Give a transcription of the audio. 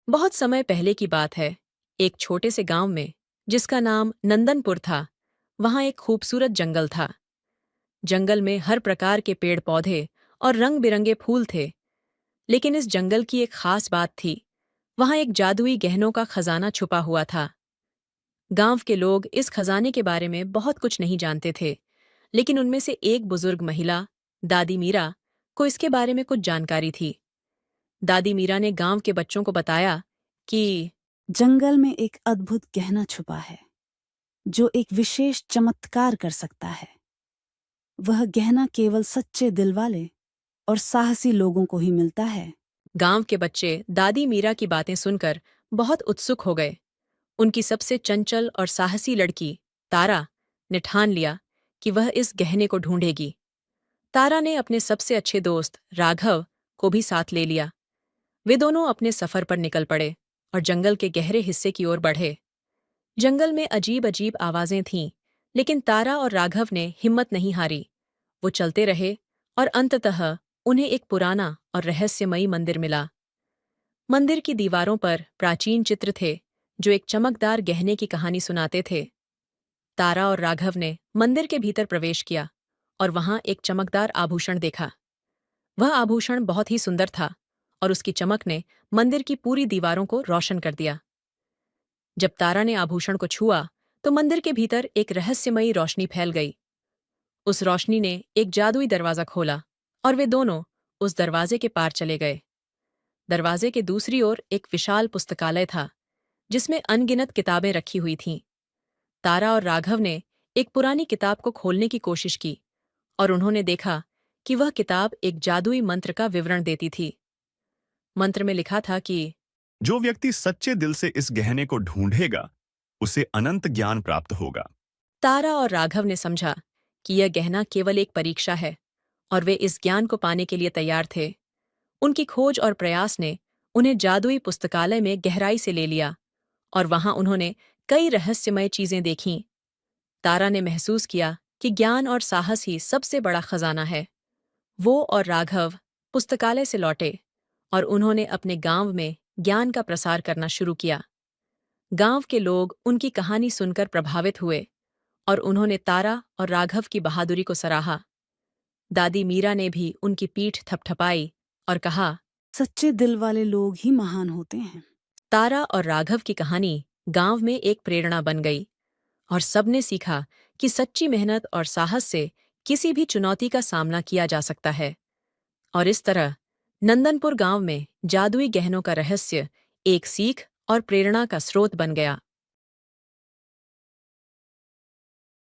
बहुत समय पहले की बात है। एक छोटे से गांव में, जिसका नाम नंदनपुर था, वहां एक खूबसूरत जंगल था। जंगल में हर प्रकार के पेड़ पौधे और रंग बिरंगे फूल थे। लेकिन इस जंगल की एक खास बात थी। वहां एक जादुई गहनों का खजाना छुपा हुआ था। गांव के लोग इस खजाने के बारे में बहुत कुछ नहीं जानते थे, लेकिन उनमें से एक बुजुर्ग महिला, दादी मीरा, को इसके बारे में कुछ जानकारी थी। दादी मीरा ने गांव के बच्चों को बताया कि जंगल में एक अद्भुत गहना छुपा है जो एक विशेष चमत्कार कर सकता है। वह गहना केवल सच्चे दिल वाले और साहसी लोगों को ही मिलता है। गांव के बच्चे दादी मीरा की बातें सुनकर बहुत उत्सुक हो गए। उनकी सबसे चंचल और साहसी लड़की, तारा, ने ठान लिया कि वह इस गहने को ढूंढेगी। तारा ने अपने सबसे अच्छे दोस्त, राघव, को भी साथ ले लिया। वे दोनों अपने सफर पर निकल पड़े और जंगल के गहरे हिस्से की ओर बढ़े। जंगल में अजीब अजीब आवाजें थीं, लेकिन तारा और राघव ने हिम्मत नहीं हारी। वो चलते रहे और अंततः उन्हें एक पुराना और रहस्यमयी मंदिर मिला। मंदिर की दीवारों पर प्राचीन चित्र थे जो एक चमकदार गहने की कहानी सुनाते थे। तारा और राघव ने मंदिर के भीतर प्रवेश किया और वहां एक चमकदार आभूषण देखा। वह आभूषण बहुत ही सुंदर था और उसकी चमक ने मंदिर की पूरी दीवारों को रोशन कर दिया। जब तारा ने आभूषण को छुआ, तो मंदिर के भीतर एक रहस्यमयी रोशनी फैल गई। उस रोशनी ने एक जादुई दरवाजा खोला और वे दोनों उस दरवाजे के पार चले गए। दरवाजे के दूसरी ओर एक विशाल पुस्तकालय था, जिसमें अनगिनत किताबें रखी हुई थीं। तारा और राघव ने एक पुरानी किताब को खोलने की कोशिश की और उन्होंने देखा कि वह किताब एक जादुई मंत्र का विवरण देती थी। मंत्र में लिखा था कि जो व्यक्ति सच्चे दिल से इस गहने को ढूंढेगा, उसे अनंत ज्ञान प्राप्त होगा। तारा और राघव ने समझा कि यह गहना केवल एक परीक्षा है और वे इस ज्ञान को पाने के लिए तैयार थे। उनकी खोज और प्रयास ने उन्हें जादुई पुस्तकालय में गहराई से ले लिया और वहां उन्होंने कई रहस्यमय चीजें देखीं। तारा ने महसूस किया कि ज्ञान और साहस ही सबसे बड़ा खजाना है। वो और राघव पुस्तकालय से लौटे और उन्होंने अपने गांव में ज्ञान का प्रसार करना शुरू किया। गांव के लोग उनकी कहानी सुनकर प्रभावित हुए और उन्होंने तारा और राघव की बहादुरी को सराहा। दादी मीरा ने भी उनकी पीठ थपथपाई और कहा, सच्चे दिल वाले लोग ही महान होते हैं। तारा और राघव की कहानी गांव में एक प्रेरणा बन गई और सबने सीखा कि सच्ची मेहनत और साहस से किसी भी चुनौती का सामना किया जा सकता है। और इस तरह नंदनपुर गांव में जादुई गहनों का रहस्य एक सीख और प्रेरणा का स्रोत बन गया।